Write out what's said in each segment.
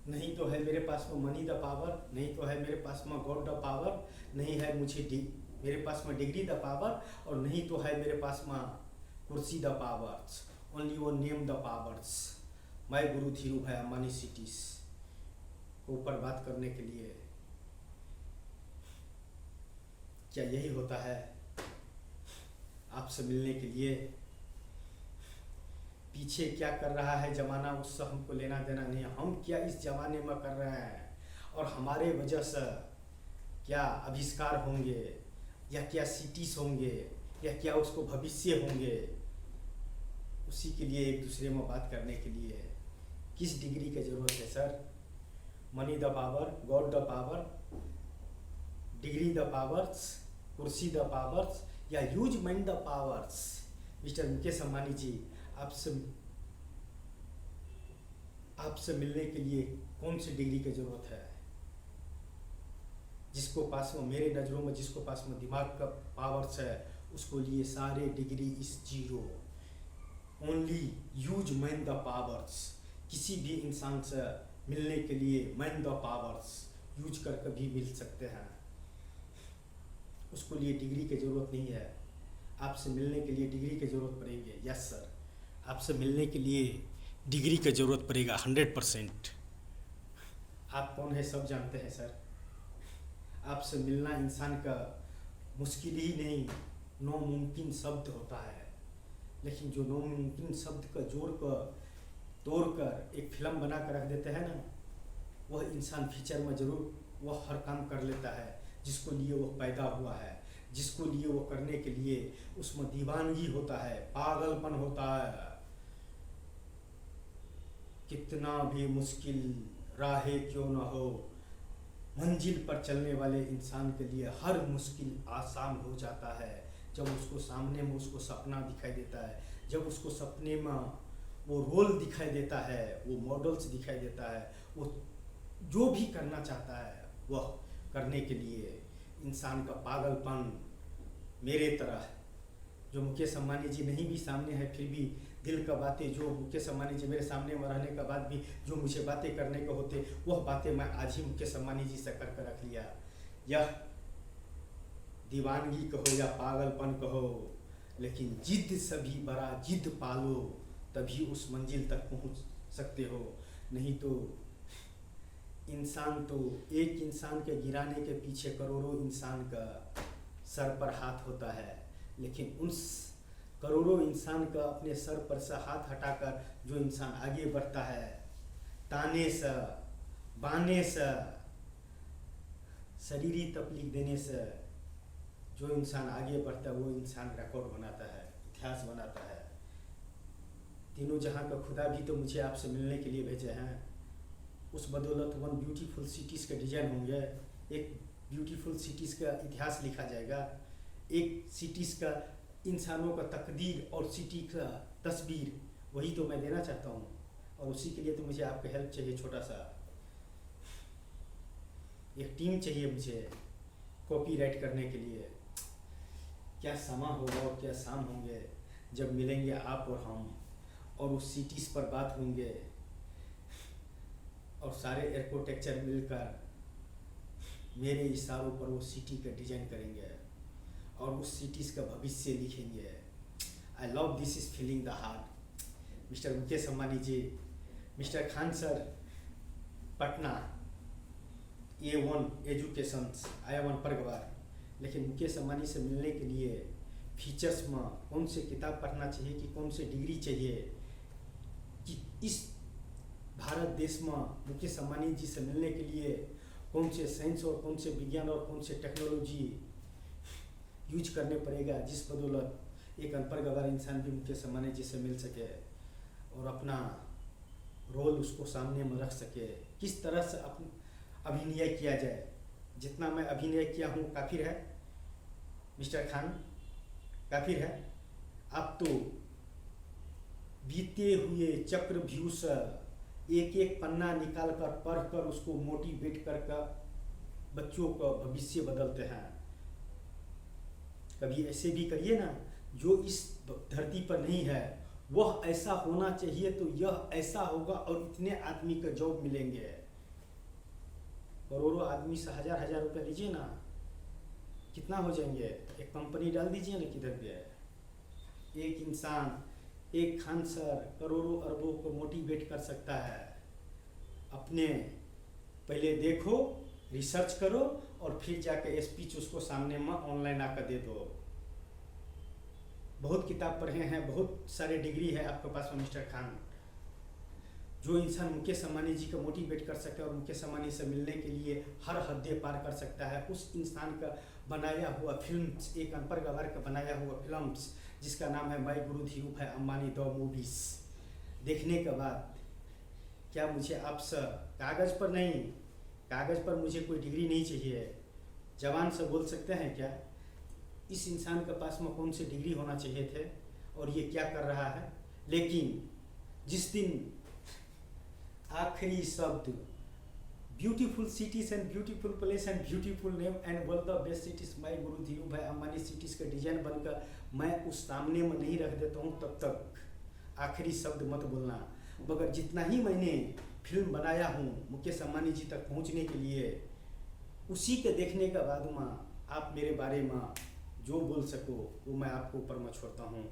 नहीं तो है मेरे पास में मनी द पावर, नहीं तो है मेरे पास में गॉड द पावर, नहीं है मेरे पास में डिग्री द पावर, और नहीं तो है मेरे पास में कुर्सी द पावर्स, ओनली वो नेम द पावर्स। मैं गुरु धीरू भाई अंबानी सिटीज को ऊपर बात करने के लिए, क्या यही होता है आपसे मिलने के लिए? पीछे क्या कर रहा है ज़माना, उससे हमको लेना देना नहीं है। हम क्या इस ज़माने में कर रहे हैं और हमारे वजह से क्या आविष्कार होंगे, या क्या सिटीज होंगे, या क्या उसको भविष्य होंगे, उसी के लिए एक दूसरे में बात करने के लिए किस डिग्री की ज़रूरत है sir? Money the power, god the power, degree the powers, कुर्सी द पावर्स, या use mind the powers? Mister Mukesh Ambani ji, आपसे मिलने के लिए कौन सी डिग्री की ज़रूरत है? जिसको पास में, मेरे नज़रों में जिसको पास में दिमाग का पावर्स है, उसको लिए सारे degree is zero. Only use man the powers. किसी भी इंसान से मिलने के लिए मैन द पावर्स यूज कर कभी मिल सकते हैं, उसको लिए डिग्री की ज़रूरत नहीं है। आपसे मिलने के लिए डिग्री की ज़रूरत पड़ेगी, यस सर, आपसे मिलने के लिए डिग्री की ज़रूरत पड़ेगा 100%। आप कौन है सब जानते हैं सर। आपसे मिलना इंसान का मुश्किल ही नहीं, नामुमकिन शब्द होता है, लेकिन जो नामुमकिन शब्द का जोड़ कर तोड़ कर एक फिल्म बना कर रख देते हैं ना, वह इंसान फ्यूचर में ज़रूर वह हर काम कर लेता है जिसको लिए वो पैदा हुआ है, जिसको लिए वो करने के लिए उसमें दीवानगी होता है, पागलपन होता है। कितना भी मुश्किल राहें क्यों न हो, मंजिल पर चलने वाले इंसान के लिए हर मुश्किल आसान हो जाता है जब उसको सामने में उसको सपना दिखाई देता है, जब उसको सपने में वो रोल दिखाई देता है, वो मॉडल्स दिखाई देता है, वो जो भी करना चाहता है वह करने के लिए इंसान का पागलपन मेरे तरह, जो मुकेश अंबानी जी नहीं भी सामने है फिर भी दिल का बातें, जो मुकेश अंबानी जी मेरे सामने में रहने का बाद भी जो मुझे बातें करने को होते, वह बातें मैं आज ही मुकेश अंबानी जी से कर रख लिया। यह दीवानगी कहो या पागलपन कहो, लेकिन जिद से भी बड़ा जिद पालो, तभी उस मंजिल तक पहुंच सकते हो। नहीं तो इंसान तो एक इंसान के गिराने के पीछे करोड़ों इंसान का सर पर हाथ होता है, लेकिन उस करोड़ों इंसान का अपने सर पर से हाथ हटाकर जो इंसान आगे बढ़ता है, ताने से बाने से शरीरी तकलीफ देने से जो इंसान आगे बढ़ता है, वो इंसान रिकॉर्ड बनाता है, इतिहास बनाता है। तीनों जहां का खुदा भी तो मुझे आपसे मिलने के लिए भेजे हैं। उस बदौलत वन ब्यूटीफुल सिटीज़ के डिजाइन होंगे, एक ब्यूटीफुल सिटीज़ का इतिहास लिखा जाएगा, एक सिटीज़ का इंसानों का तकदीर और सिटी का तस्वीर, वही तो मैं देना चाहता हूँ। और उसी के लिए तो मुझे आपका हेल्प चाहिए, छोटा सा एक टीम चाहिए मुझे कॉपीराइट करने के लिए। क्या समा होगा और क्या शाम होंगे जब मिलेंगे आप और हम, और उस सिटीज़ पर बात होंगे, और सारे आर्किटेक्चर मिलकर मेरे इशारों पर वो सिटी का डिजाइन करेंगे और उस सिटीज़ का भविष्य लिखेंगे। I love this is feeling the heart. Mister Mukesh Ambani ji, mister Khan sir, Patna A1 education, I1 परगवार। लेकिन मुकेश अंबानी से मिलने के लिए फीचर्स में कौन से किताब पढ़ना चाहिए कि कौन से डिग्री चाहिए, कि इस भारत देश में मुकेश अंबानी जी से मिलने के लिए कौन से साइंस और कौन से विज्ञान और कौन से टेक्नोलॉजी यूज करने पड़ेगा, जिस बदौलत एक अनपढ़ गवार इंसान भी मुकेश अंबानी जी से मिल सके और अपना रोल उसको सामने में रख सके। किस तरह से अभिनय किया जाए, जितना मैं अभिनय किया हूँ काफ़िर है मिस्टर खान, काफ़िर है। आप तो बीते हुए चक्रव्यूह से एक एक पन्ना निकाल कर पढ़ कर उसको मोटिवेट कर बच्चों का भविष्य बदलते हैं। कभी ऐसे भी करिए ना, जो इस धरती पर नहीं है वह ऐसा होना चाहिए तो यह ऐसा होगा और इतने आदमी का जॉब मिलेंगे। करोड़ों आदमी से हजार हजार रुपये लीजिए ना, कितना हो जाएंगे? एक कंपनी डाल दीजिए ना किधर पे। एक इंसान, एक खान सर करोड़ों अरबों को मोटिवेट कर सकता है। अपने पहले देखो, रिसर्च करो और फिर जाके स्पीच उसको सामने में ऑनलाइन आकर दे दो। बहुत किताब पढ़े हैं, बहुत सारे डिग्री है आपके पास में मिस्टर खान। जो इंसान मुकेश अंबानी जी को मोटिवेट कर सकता है और मुकेश अंबानी से मिलने के लिए हर हदें पार कर सकता है, उस इंसान का बनाया हुआ फिल्म्स, एक अनपढ़ गवार का बनाया हुआ फिल्म्स जिसका नाम है my Guru Dhirubhai Ambani the movies, देखने के बाद क्या मुझे आपसे कागज़ पर नहीं, कागज़ पर मुझे कोई डिग्री नहीं चाहिए, जवान से बोल सकते हैं क्या इस इंसान के पास में कौन सी डिग्री होना चाहिए थे और ये क्या कर रहा है। लेकिन जिस दिन आखिरी शब्द beautiful cities and beautiful place and beautiful name and world the best cities my Guru Dhirubhai Ambani cities का डिजाइन बनकर मैं उस सामने में नहीं रख देता हूँ, तब तक आखिरी शब्द मत बोलना। मगर जितना ही मैंने फिल्म बनाया हूँ मुकेश अंबानी जी तक पहुँचने के लिए, उसी के देखने के बाद में आप मेरे बारे में जो बोल सको वो मैं आपको ऊपर में छोड़ता हूँ।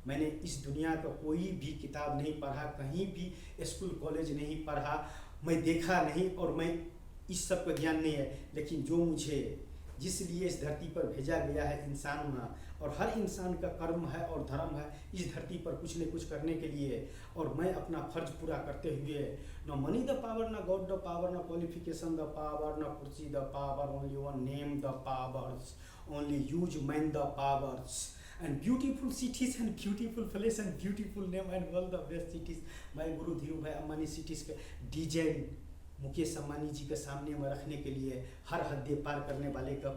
मैंने इस दुनिया का कोई भी किताब नहीं पढ़ा, कहीं भी स्कूल कॉलेज नहीं पढ़ा, मैं देखा नहीं और मैं इस सब का ज्ञान नहीं है। लेकिन जो मुझे जिस लिए इस धरती पर भेजा गया है इंसान में, और हर इंसान का कर्म है और धर्म है इस धरती पर कुछ न कुछ करने के लिए, और मैं अपना फर्ज पूरा करते हुए, न मनी द पावर, न गॉड द पावर, न क्वालिफिकेशन द पावर, न कुर्सी the power, only one name the powers, only use man the powers and beautiful cities and beautiful place and beautiful name and world the best cities my Guru Dhirubhai Ambani cities का design Mukesh Ambani जी के सामने में रखने के लिए हर हदें पार करने वाले का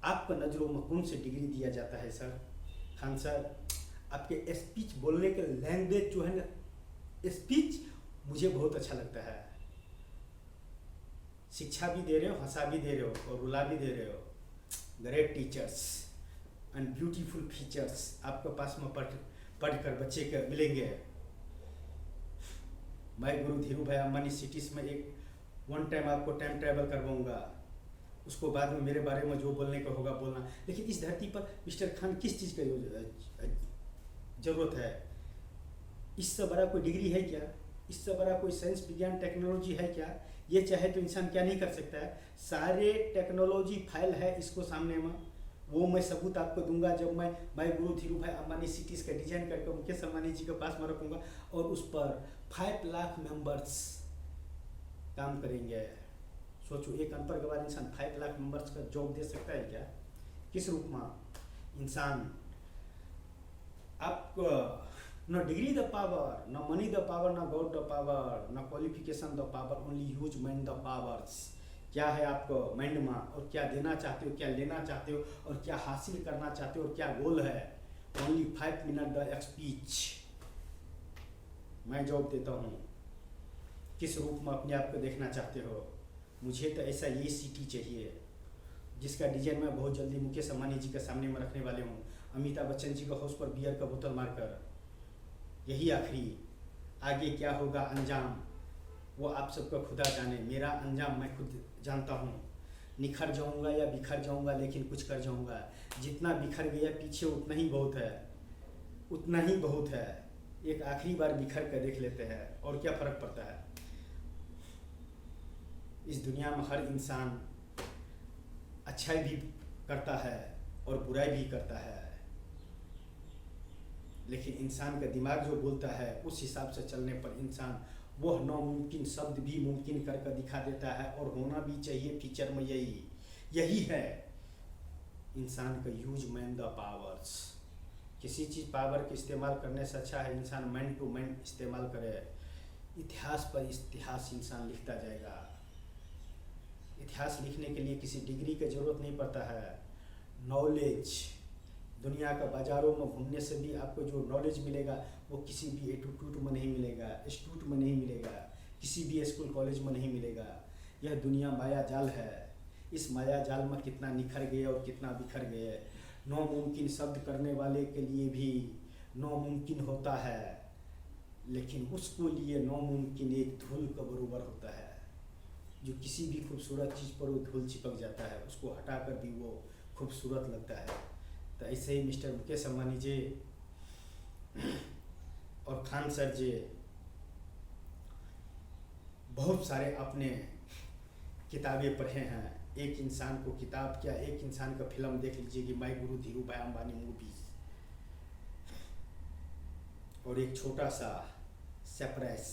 आपका नज़रों में कौन सी डिग्री दिया जाता है सर? खान सर, आपके स्पीच बोलने के लैंग्वेज जो है ना, स्पीच मुझे बहुत अच्छा लगता है। शिक्षा भी दे रहे हो, हंसा भी दे रहे हो और रुला भी दे रहे हो। Great teachers and beautiful features आपके पास में पढ़कर बच्चे के मिलेंगे। मैं गुरु धीरूभाई अंबानी सिटीज में एक वन टाइम आपको टाइम ट्रैवल करवाऊंगा, उसको बाद में मेरे बारे में जो बोलने का होगा बोलना। लेकिन इस धरती पर मिस्टर खान किस चीज़ का जरूरत है? इससे बड़ा कोई डिग्री है क्या? इससे बड़ा कोई साइंस विज्ञान टेक्नोलॉजी है क्या? ये चाहे तो इंसान क्या नहीं कर सकता है? सारे टेक्नोलॉजी फाइल है इसको सामने में, वो मैं सबूत आपको दूंगा जब मैं my Guru Dhirubhai Ambani cities का डिजाइन करके मुकेश अंबानी जी के पास में रखूंगा और उस पर 5 लाख मेंबर्स काम करेंगे। सोचो, एक अनपढ़ गवार इंसान 5 लाख मेंबर्स का जॉब दे सकता है क्या? किस रूप में? इंसान आपको न डिग्री द पावर, न मनी द पावर, न गॉड द पावर, न qualification the power, only use man the powers. क्या है आपको माइंड में और क्या देना चाहते हो, क्या लेना चाहते हो और क्या हासिल करना चाहते हो और क्या गोल है? ओनली 5 मिनट द स्पीच मैं जॉब देता हूँ। किस रूप में अपने आप को देखना चाहते हो? मुझे तो ऐसा ये सिटी चाहिए जिसका डिजाइन मैं बहुत जल्दी मुकेश अंबानी जी के सामने में रखने वाले हूँ, अमिताभ बच्चन जी का हाउस पर बियर का बोतल मारकर। यही आखिरी, आगे क्या होगा अंजाम वो आप सबका खुदा जाने, मेरा अंजाम मैं खुद जानता हूँ। निखर जाऊँगा या बिखर जाऊँगा, लेकिन कुछ कर जाऊँगा। जितना बिखर गया पीछे उतना ही बहुत है, उतना ही बहुत है। एक आखिरी बार बिखर कर देख लेते हैं और क्या फ़र्क पड़ता है। इस दुनिया में हर इंसान अच्छाई भी करता है और बुराई भी करता है, लेकिन इंसान का दिमाग जो बोलता है उस हिसाब से चलने पर इंसान वह नामुमकिन शब्द भी मुमकिन करके दिखा देता है। और होना भी चाहिए फ्यूचर में यही है इंसान का यूज मैन द पावर्स। किसी चीज़ पावर के इस्तेमाल करने से अच्छा है इंसान मैन टू मैन इस्तेमाल करे। इतिहास पर इतिहास इंसान लिखता जाएगा। इतिहास लिखने के लिए किसी डिग्री की ज़रूरत नहीं पड़ता है। नॉलेज, दुनिया का बाज़ारों में घूमने से भी आपको जो नॉलेज मिलेगा वो किसी भी इंस्टीट्यूट में नहीं मिलेगा, इंस्टीट्यूट में नहीं मिलेगा, किसी भी स्कूल कॉलेज में नहीं मिलेगा। यह दुनिया माया जाल है। इस माया जाल में कितना निखर गए और कितना बिखर गए। नामुमकिन शब्द करने वाले के लिए भी नामुमकिन होता है, लेकिन उसको लिए नामुमकिन एक धूल का बराबर होता है। जो किसी भी खूबसूरत चीज़ पर वो धूल चिपक जाता है, उसको हटाकर भी वो खूबसूरत लगता है। तो ऐसे ही मिस्टर मुकेश अम्बानी जी और खान सर जी बहुत सारे अपने किताबें पढ़े हैं। एक इंसान को किताब क्या, एक इंसान का फिल्म देख लीजिए कि माय गुरु धीरू भाई अंबानी मूवीज, और एक छोटा सा सरप्राइज,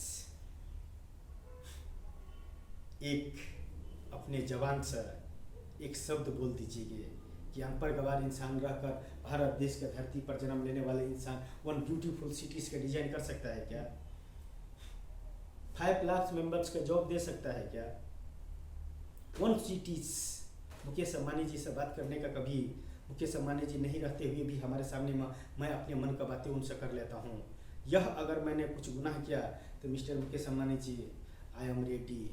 एक अपने जवान से एक शब्द बोल दीजिए कि अनपढ़ गवार इंसान रहकर भारत देश के धरती पर जन्म लेने वाले इंसान 1 ब्यूटीफुल सिटीज का डिजाइन कर सकता है क्या? 5 लाख मेंबर्स का जॉब दे सकता है क्या? 1 सिटीज। मुकेश अम्बानी जी से बात करने का कभी, मुकेश अम्बानी जी नहीं रहते हुए भी हमारे सामने मैं अपने मन का बातें उनसे कर लेता हूँ। यह अगर मैंने कुछ गुनाह किया तो mister Mukesh Ambani ji, I am ready.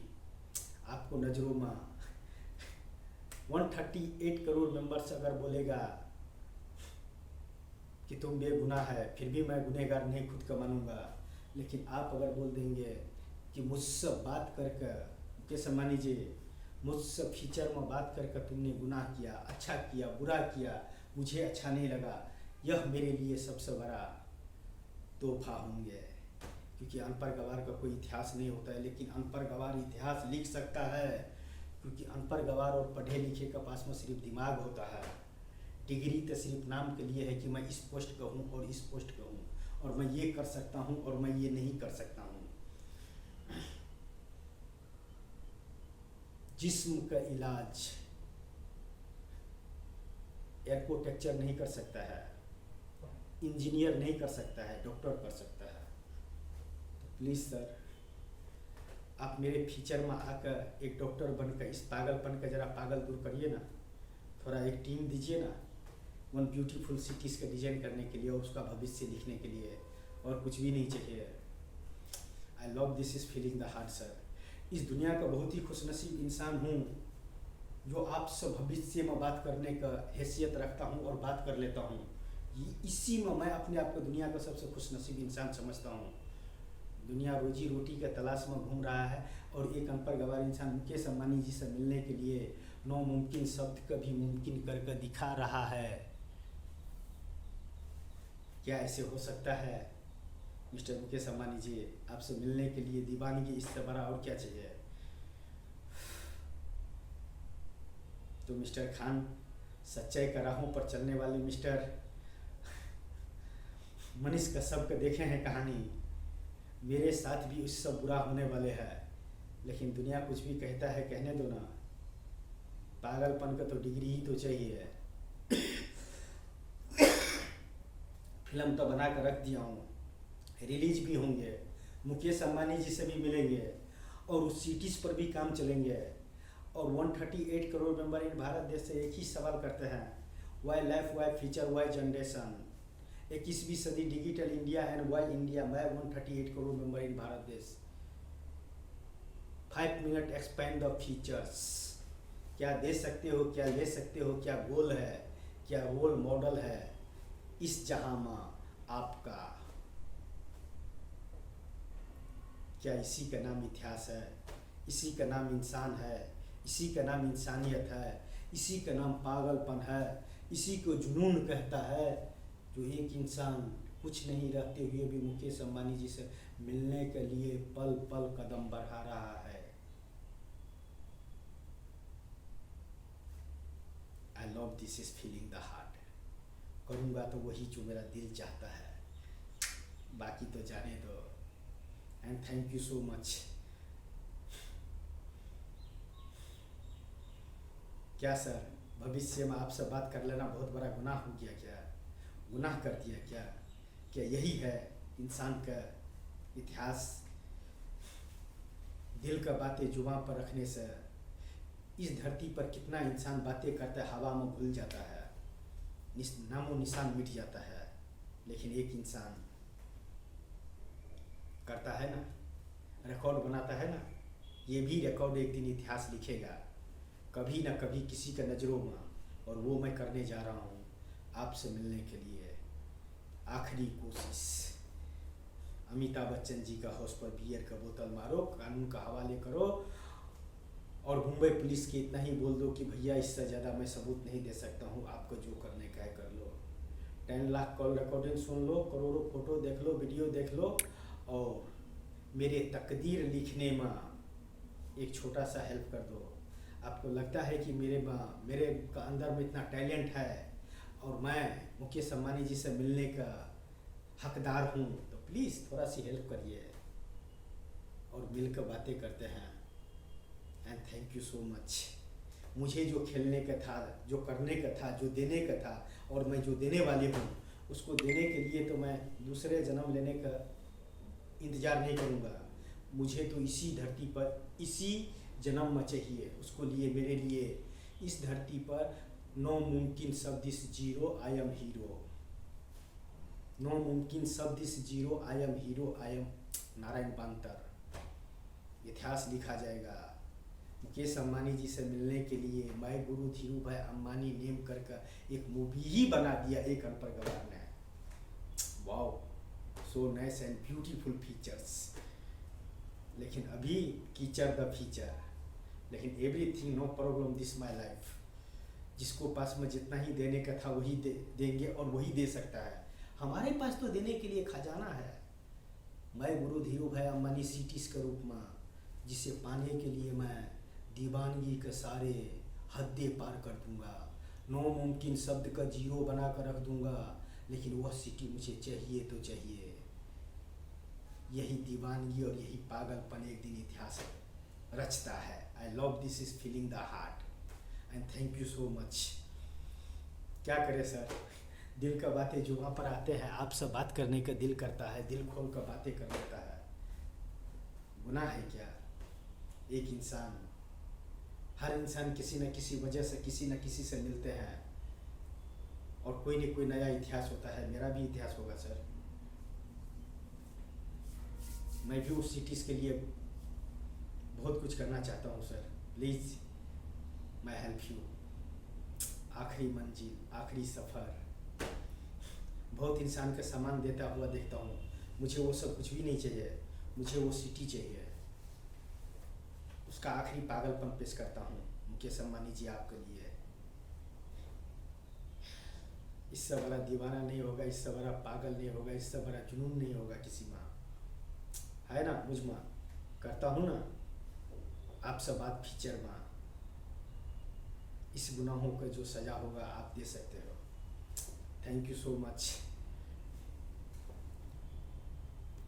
आपको नज़रों में 138 करोड़ मेंबर्स अगर बोलेगा कि तुम बेगुनाह है, फिर भी मैं गुनहगार नहीं खुद का मानूंगा। लेकिन आप अगर बोल देंगे कि मुझसे बात करके, मुकेश अम्बानी जी मुझसे फीचर में बात करके तुमने गुनाह किया, अच्छा किया, बुरा किया, मुझे अच्छा नहीं लगा, यह मेरे लिए सबसे बड़ा तोहफा होंगे। क्योंकि अनपढ़ गवार का कोई इतिहास नहीं होता है, लेकिन अनपढ़ गवार इतिहास लिख सकता है। क्योंकि अनपढ़ गवार और पढ़े लिखे के पास में सिर्फ दिमाग होता है। डिग्री तो सिर्फ नाम के लिए है कि मैं इस पोस्ट का हूँ और इस पोस्ट का हूँ, और मैं ये कर सकता हूँ और मैं ये नहीं कर सकता हूँ। जिस्म का इलाज आर्किटेक्चर नहीं कर सकता है, इंजीनियर नहीं कर सकता है, डॉक्टर कर सकता है। तो प्लीज़ सर, आप मेरे फीचर में आकर एक डॉक्टर बनकर इस पागलपन का ज़रा पागल दूर करिए ना। थोड़ा एक टीम दीजिए ना 1 ब्यूटीफुल सिटीज़ का डिज़ाइन करने के लिए और उसका भविष्य लिखने के लिए, और कुछ भी नहीं चाहिए। आई love this is feeling the heart sir. इस दुनिया का बहुत ही खुशनसीब इंसान हूँ जो आपसे भविष्य में बात करने का हैसियत रखता हूँ और बात कर लेता हूँ। इसी में मैं अपने आप को दुनिया का सबसे खुशनसीब इंसान समझता हूँ। दुनिया रोजी रोटी के तलाश में घूम रहा है, और एक अनपढ़ गवार इंसान मुकेश अम्बानी जी से मिलने के लिए नामुमकिन शब्द को भी मुमकिन करके दिखा रहा है। क्या ऐसे हो सकता है? मिस्टर मुकेश अम्बानी जी, आपसे मिलने के लिए दीवानगी इससे बड़ा और क्या चाहिए? तो मिस्टर खान, सच्चाई का राहों पर चलने वाले मिस्टर मनीष कश्यप के देखे हैं कहानी। मेरे साथ भी उससे बुरा होने वाले हैं, लेकिन दुनिया कुछ भी कहता है कहने दो ना। पागलपन का तो डिग्री ही तो चाहिए। फिल्म तो बना कर रख दिया हूँ, रिलीज भी होंगे, मुकेश अम्बानी जी से भी मिलेंगे, और उस सिटीज़ पर भी काम चलेंगे। और 138 करोड़ मेंबर इन भारत देश से एक ही सवाल करते हैं, why life, why future, why generation. 21वीं सदी digital India and why India, why 138 crore member in Bharat देश। 5 मिनट एक्सपेंड द फीचर्स। क्या दे सकते हो, क्या ले सकते हो, क्या गोल है, क्या रोल मॉडल है इस जहां में आपका? क्या इसी का नाम इतिहास है? इसी का नाम इंसान है? इसी का नाम इंसानियत है? इसी का नाम पागलपन है? इसी को जुनून कहता है, जो एक इंसान कुछ नहीं रहते हुए भी मुकेश अम्बानी जी से मिलने के लिए पल पल कदम बढ़ा रहा है। आई love this is feeling the heart. करूँगा तो वही जो मेरा दिल चाहता है, बाकी तो जाने दो। And thank you so much. क्या सर, भविष्य में आपसे बात कर लेना बहुत बड़ा गुनाह हो गया क्या? गुनाह कर दिया क्या? क्या यही है इंसान का इतिहास? दिल का बातें जुबान पर रखने से इस धरती पर कितना इंसान बातें करता है, हवा में घुल जाता है, नामो निशान मिट जाता है। लेकिन एक इंसान करता है ना, रिकॉर्ड बनाता है ना, ये भी रिकॉर्ड एक दिन इतिहास लिखेगा, कभी ना कभी किसी का नज़रों में। और वो मैं करने जा रहा हूँ आपसे मिलने के लिए। आखिरी कोशिश। अमिताभ बच्चन जी का हाउस पर बियर का बोतल मारो, कानून का हवाले करो, और मुंबई पुलिस के इतना ही बोल दो कि भैया इससे ज़्यादा मैं सबूत नहीं दे सकता हूँ, आपको जो करने का है कर लो। 10 लाख कॉल रिकॉर्डिंग सुन लो, करोड़ों फोटो देख लो, वीडियो देख लो, और मेरे तकदीर लिखने में एक छोटा सा हेल्प कर दो। आपको लगता है कि मेरे का अंदर में इतना टैलेंट है और मैं मुकेश अंबानी जी से मिलने का हकदार हूँ, तो प्लीज़ थोड़ा सी हेल्प करिए और मिलकर बातें करते हैं। And thank you so much. मुझे जो खेलने का था, जो करने का था, जो देने का था, और मैं जो देने वाली हूँ उसको देने के लिए तो मैं दूसरे जन्म लेने का इंतज़ार नहीं करूँगा। मुझे तो इसी धरती पर इसी जन्म में चाहिए। उसको लिए मेरे लिए इस धरती पर नो मुमकिन शब्द is zero, I am hero. No मुमकिन शब्द is zero, I am hero, I am Narayan Bantar. इतिहास लिखा जाएगा। मुकेश अंबानी जी से मिलने के लिए मैं गुरु धीरू भाई अंबानी नेम कर एक मूवी ही बना दिया एक अनपढ़ गवार ने। Wow, so nice and beautiful features. लेकिन अभी कीचड़ द फीचर, लेकिन everything no problem this my life. जिसको पास में जितना ही देने का था वही देंगे और वही दे सकता है। हमारे पास तो देने के लिए खजाना है। मैं गुरु धीरू भाई अंबानी सिटीज के रूप में, जिसे पाने के लिए मैं दीवानगी के सारे हद्दे पार कर दूंगा। नो मुमकिन शब्द का जीरो बना कर रख दूंगा, लेकिन वह सिटी मुझे चाहिए तो चाहिए। यही दीवानगी और यही पागलपन एक दिन इतिहास रचता है। आई love this is feeling the heart and thank you so much. क्या करें सर, दिल का बातें जो वहाँ पर आते हैं, आपसे बात करने का दिल करता है, दिल खोल कर बातें कर लेता है। गुनाह है क्या? एक इंसान, हर इंसान किसी न किसी वजह से किसी न किसी से मिलते हैं और कोई न कोई नया इतिहास होता है। मेरा भी इतिहास होगा सर। मैं भी उस सिटीज़ के लिए बहुत कुछ करना चाहता हूँ सर। प्लीज़ मैं हेल्प यू। आखिरी मंजिल, आखिरी सफ़र। बहुत इंसान का सामान देता हुआ देखता हूँ। मुझे वो सब कुछ भी नहीं चाहिए, मुझे वो सिटी चाहिए। उसका आखिरी पागलपन पेश करता हूँ मुकेश अंबानी जी आपके लिए। इससे बड़ा दीवाना नहीं होगा, इससे बड़ा पागल नहीं होगा, इससे बड़ा जुनून नहीं होगा किसी में, है ना? मुझ में करता हूँ ना आपसे बात फीचर में। इस गुनाहों का जो सज़ा होगा आप दे सकते हो। Thank you so much.